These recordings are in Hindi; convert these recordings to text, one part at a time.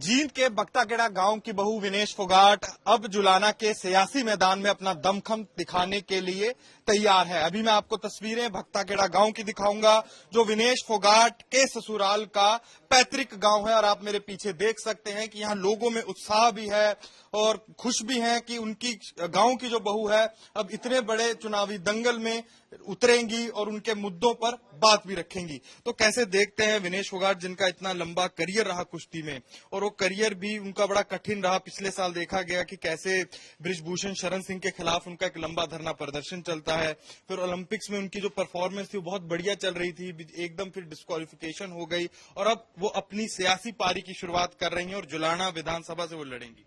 जींद के बख्ताखेड़ा गांव की बहू विनेश फोगाट अब जुलाना के सियासी मैदान में अपना दमखम दिखाने के लिए तैयार है। अभी मैं आपको तस्वीरें बख्ताखेड़ा गांव की दिखाऊंगा, जो विनेश फोगाट के ससुराल का पैतृक गांव है। और आप मेरे पीछे देख सकते हैं कि यहाँ लोगों में उत्साह भी है और खुश भी हैं कि उनकी गांव की जो बहू है अब इतने बड़े चुनावी दंगल में उतरेंगी और उनके मुद्दों पर बात भी रखेंगी। तो कैसे देखते हैं विनेश फोगाट, जिनका इतना लंबा करियर रहा कुश्ती में, और वो करियर भी उनका बड़ा कठिन रहा। पिछले साल देखा गया कि कैसे बृजभूषण शरण सिंह के खिलाफ उनका एक लंबा धरना प्रदर्शन चलता है, फिर ओलंपिक्स में उनकी जो परफॉर्मेंस थी वो बहुत बढ़िया चल रही थी, एकदम फिर डिस्क्वालिफिकेशन हो गई और अब वो अपनी सियासी पारी की शुरुआत कर रही हैं और जुलाना विधानसभा से वो लड़ेंगी।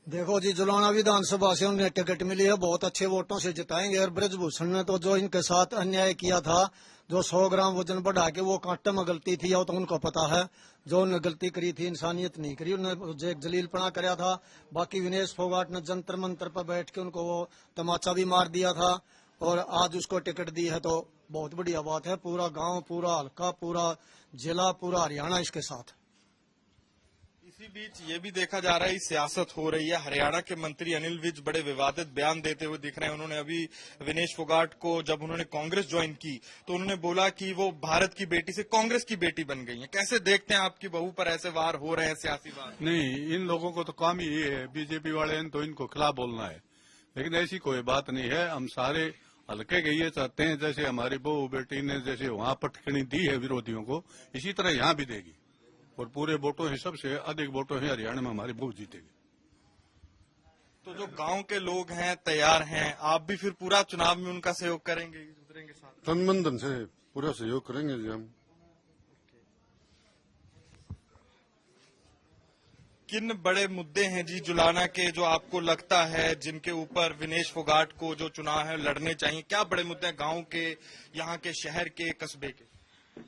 देखो जी, जुलाना विधानसभा से उन्हें टिकट मिली है, बहुत अच्छे वोटों से जिताएंगे। और बृजभूषण ने तो जो इनके साथ अन्याय किया था, जो 100 ग्राम वजन बढ़ा के वो कांटे में गलती थी, वो तो उनको पता है। जो उन्होंने गलती करी थी, इंसानियत नहीं करी, उन्होंने एक जलीलपना कराया था। बाकी विनेश फोगाट ने जंतर मंतर पर बैठ के उनको वो तमाचा भी मार दिया था और आज उसको टिकट दी है, तो बहुत बढ़िया बात है। पूरा गाँव, पूरा हल्का, पूरा जिला, पूरा हरियाणा इसके साथ। इसी बीच ये भी देखा जा रहा है सियासत हो रही है। हरियाणा के मंत्री अनिल विज बड़े विवादित बयान देते हुए दिख रहे हैं। उन्होंने अभी विनेश फोगाट को, जब उन्होंने कांग्रेस ज्वाइन की तो उन्होंने बोला कि वो भारत की बेटी से कांग्रेस की बेटी बन गई है। कैसे देखते हैं आपकी बहू पर ऐसे वार हो रहे हैं, सियासी वार? नहीं, इन लोगों को तो काम ही है, बीजेपी वाले तो इनको खिलाफ बोलना है, लेकिन ऐसी कोई बात नहीं है। हम सारे हल्के के ये चाहते हैं, जैसे हमारी बहू बेटी ने जैसे वहां पटखनी दी है विरोधियों को, इसी तरह यहाँ भी देगी और पूरे वोटों से, सबसे अधिक वोटों से हरियाणा में हमारी बहू जीतेगी। तो जो गांव के लोग हैं तैयार हैं, आप भी फिर पूरा चुनाव में उनका सहयोग करेंगे, उतरेंगे साथ? तन मन धन से पूरा सहयोग करेंगे जी हम। किन बड़े मुद्दे हैं जी जुलाना के जो आपको लगता है जिनके ऊपर विनेश फोगाट को जो चुनाव है लड़ने चाहिए? क्या बड़े मुद्दे हैं गांव के, यहाँ के, शहर के, कस्बे के?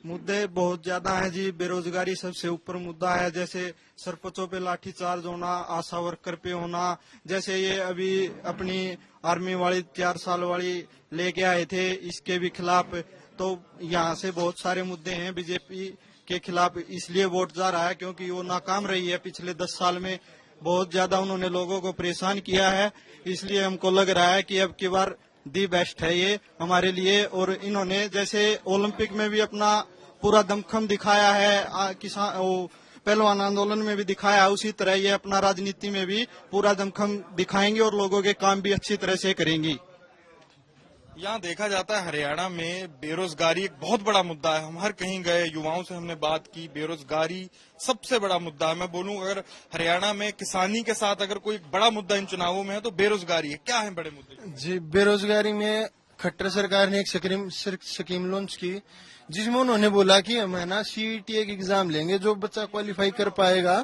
मुद्दे बहुत ज्यादा है जी। बेरोजगारी सबसे ऊपर मुद्दा है, जैसे सरपंचों पे लाठीचार्ज होना, आशा वर्कर पे होना। जैसे ये अभी अपनी आर्मी वाली 4 साल वाली लेके आए थे, इसके भी खिलाफ। तो यहाँ से बहुत सारे मुद्दे हैं बीजेपी के खिलाफ, इसलिए वोट जा रहा है क्योंकि वो नाकाम रही है। पिछले 10 साल में बहुत ज्यादा उन्होंने लोगों को परेशान किया है, इसलिए हमको लग रहा है कि अब की बार दी बेस्ट है ये हमारे लिए। और इन्होंने जैसे ओलंपिक में भी अपना पूरा दमखम दिखाया है, किसान पहलवान आंदोलन में भी दिखाया, उसी तरह ये अपना राजनीति में भी पूरा दमखम दिखाएंगे और लोगों के काम भी अच्छी तरह से करेंगी। यहाँ देखा जाता है हरियाणा में बेरोजगारी एक बहुत बड़ा मुद्दा है। हम हर कहीं गए, युवाओं से हमने बात की, बेरोजगारी सबसे बड़ा मुद्दा है। मैं बोलूं अगर हरियाणा में किसानी के साथ अगर कोई बड़ा मुद्दा इन चुनावों में है तो बेरोजगारी है। क्या है बड़े मुद्दे जी? बेरोजगारी में खट्टर सरकार ने एक स्कीम लॉन्च की, जिसमें उन्होंने बोला कि हम है ना CET एक एग्जाम लेंगे, जो बच्चा क्वालिफाई कर पाएगा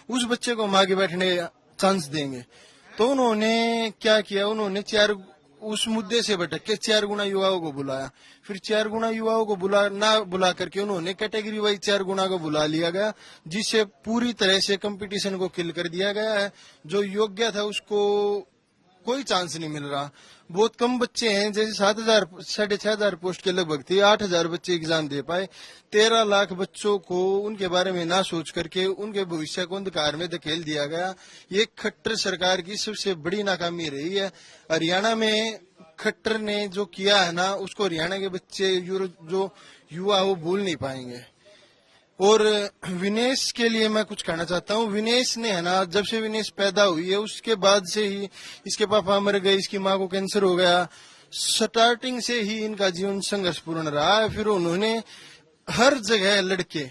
उस बच्चे को हम आगे बैठने चांस देंगे। तो उन्होंने क्या किया, उन्होंने उस मुद्दे से भटक के 4 गुना युवाओं को बुलाया। फिर 4 गुना युवाओं को बुला करके उन्होंने कैटेगरी वाइज 4 गुना को बुला लिया गया, जिससे पूरी तरह से कंपटीशन को किल कर दिया गया है। जो योग्य था उसको कोई चांस नहीं मिल रहा। बहुत कम बच्चे हैं, जैसे 6,500 पोस्ट के लगभग थी, 8,000 बच्चे एग्जाम दे पाए। 13 लाख बच्चों को उनके बारे में ना सोच करके उनके भविष्य को अंधकार में धकेल दिया गया। ये खट्टर सरकार की सबसे बड़ी नाकामी रही है। हरियाणा में खट्टर ने जो किया है ना, उसको हरियाणा के बच्चे, जो युवा वो भूल नहीं पाएंगे। और विनेश के लिए मैं कुछ कहना चाहता हूँ। विनेश ने है ना, जब से विनेश पैदा हुई है उसके बाद से ही इसके पापा मर गए, इसकी माँ को कैंसर हो गया। स्टार्टिंग से ही इनका जीवन संघर्षपूर्ण रहा है। फिर उन्होंने हर जगह लड़के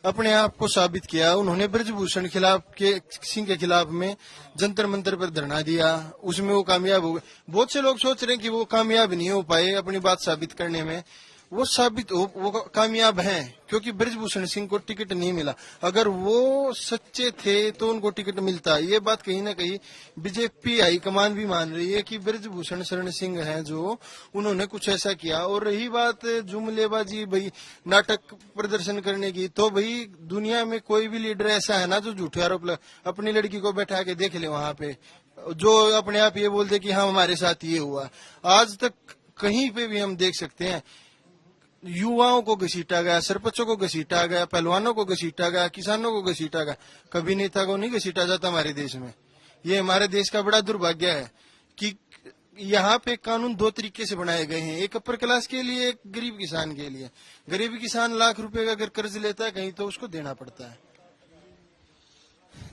अपने आप को साबित किया। उन्होंने बृजभूषण सिंह के खिलाफ में जंतर मंतर पर धरना दिया, उसमें वो कामयाब हो गए। बहुत से लोग सोच रहे हैं कि वो कामयाब नहीं हो पाए अपनी बात साबित करने में। वो कामयाब हैं क्योंकि बृजभूषण सिंह को टिकट नहीं मिला। अगर वो सच्चे थे तो उनको टिकट मिलता। ये बात कहीं ना कहीं बीजेपी हाईकमान भी मान रही है कि बृजभूषण शरण सिंह हैं जो उन्होंने कुछ ऐसा किया। और रही बात जुमलेबाजी, भाई नाटक प्रदर्शन करने की, तो भाई दुनिया में कोई भी लीडर ऐसा है ना जो झूठे आरोप अपनी लड़की को बैठा के देख ले वहां पे, जो अपने आप ये बोलते कि हाँ हमारे साथ ये हुआ। आज तक कहीं पे भी हम देख सकते हैं युवाओं को घसीटा गया, सरपंचों को घसीटा गया, पहलवानों को घसीटा गया, किसानों को घसीटा गया, कभी नेता को नहीं घसीटा जाता हमारे देश में। ये हमारे देश का बड़ा दुर्भाग्य है कि यहाँ पे कानून दो तरीके से बनाए गए हैं, एक अपर क्लास के लिए, एक गरीब किसान के लिए। गरीब किसान लाख रुपए का अगर कर्ज लेता है कहीं तो उसको देना पड़ता है।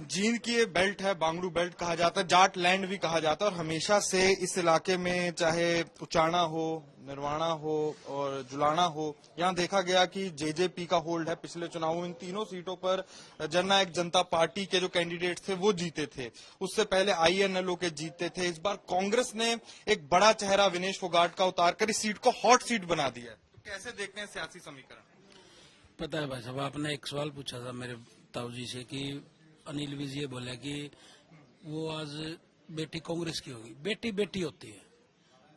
जींद की ये बेल्ट है, बांगड़ू बेल्ट कहा जाता है, जाट लैंड भी कहा जाता है, और हमेशा से इस इलाके में चाहे उचाना हो, निर्वाणा हो और जुलाना हो, यहाँ देखा गया कि जेजेपी का होल्ड है। पिछले चुनावों में इन तीनों सीटों पर जननायक जनता पार्टी के जो कैंडिडेट थे वो जीते थे, उससे पहले INLO के जीते थे। इस बार कांग्रेस ने एक बड़ा चेहरा विनेश फोगाट का उतारकर इस सीट को हॉट सीट बना दिया है। तो कैसे देखते हैं सियासी समीकरण? पता है भाई साहब, आपने एक सवाल पूछा था मेरे ताऊ जी से कि अनिल विज ये बोला कि वो आज बेटी कांग्रेस की होगी। बेटी बेटी होती है,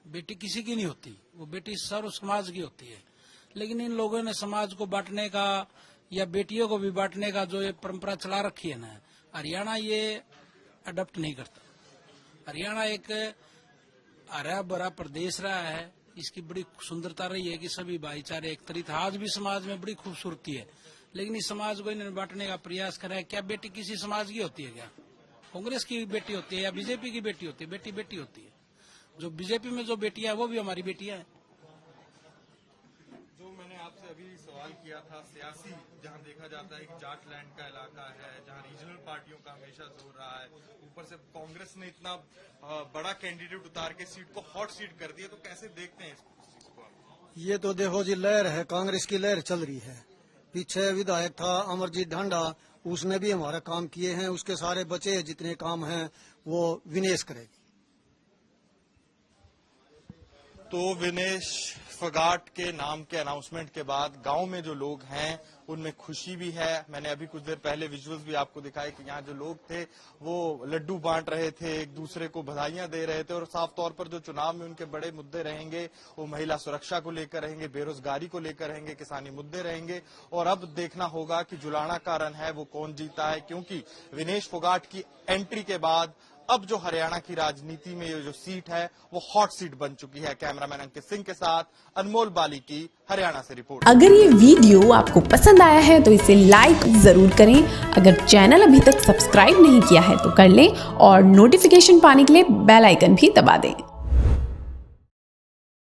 बेटी किसी की नहीं होती, वो बेटी सर्व समाज की होती है। लेकिन इन लोगों ने समाज को बांटने का या बेटियों को भी बांटने का जो ये परंपरा चला रखी है ना, हरियाणा ये अडॉप्ट नहीं करता। हरियाणा एक हरा भरा प्रदेश रहा है, इसकी बड़ी सुंदरता रही है कि सभी भाईचारे एक तरीके से, आज भी समाज में बड़ी खूबसूरती है। लेकिन इस समाज को इन्होंने बांटने का प्रयास करा है। क्या बेटी किसी समाज की होती है? क्या कांग्रेस की बेटी होती है या बीजेपी की बेटी होती है? बेटी बेटी होती है। जो बीजेपी में जो बेटियां है वो भी हमारी बेटियां हैं। जो मैंने आपसे अभी सवाल किया था, सियासी जहां देखा जाता है कि जाट लैंड का इलाका है, जहां रीजनल पार्टियों का हमेशा जोर रहा है, ऊपर से कांग्रेस ने इतना बड़ा कैंडिडेट उतार के सीट को हॉट सीट कर दिया, तो कैसे देखते हैं इसको? ये तो देखो जी, लहर है, कांग्रेस की लहर चल रही है। पीछे विधायक था अमरजीत ढांडा, उसने भी हमारा काम किए हैं, उसके सारे बचे जितने काम हैं वो विनेश करेगी। तो विनेश फोगाट के नाम के अनाउंसमेंट के बाद गांव में जो लोग हैं उनमें खुशी भी है। मैंने अभी कुछ देर पहले विजुअल्स भी आपको दिखाए कि यहाँ जो लोग थे वो लड्डू बांट रहे थे, एक दूसरे को बधाइयां दे रहे थे, और साफ तौर पर जो चुनाव में उनके बड़े मुद्दे रहेंगे वो महिला सुरक्षा को लेकर रहेंगे, बेरोजगारी को लेकर रहेंगे, किसानी मुद्दे रहेंगे। और अब देखना होगा कि जुलाना का रन है वो कौन जीता है, क्योंकि विनेश फोगाट की एंट्री के बाद अब जो हरियाणा की राजनीति में ये जो सीट है वो हॉट सीट बन चुकी है। कैमरामैन अंकित सिंह के साथ अनमोल बाली की हरियाणा से रिपोर्ट। अगर ये वीडियो आपको पसंद आया है तो इसे लाइक जरूर करें। अगर चैनल अभी तक सब्सक्राइब नहीं किया है तो कर लें और नोटिफिकेशन पाने के लिए बेल आइकन भी दबा दें।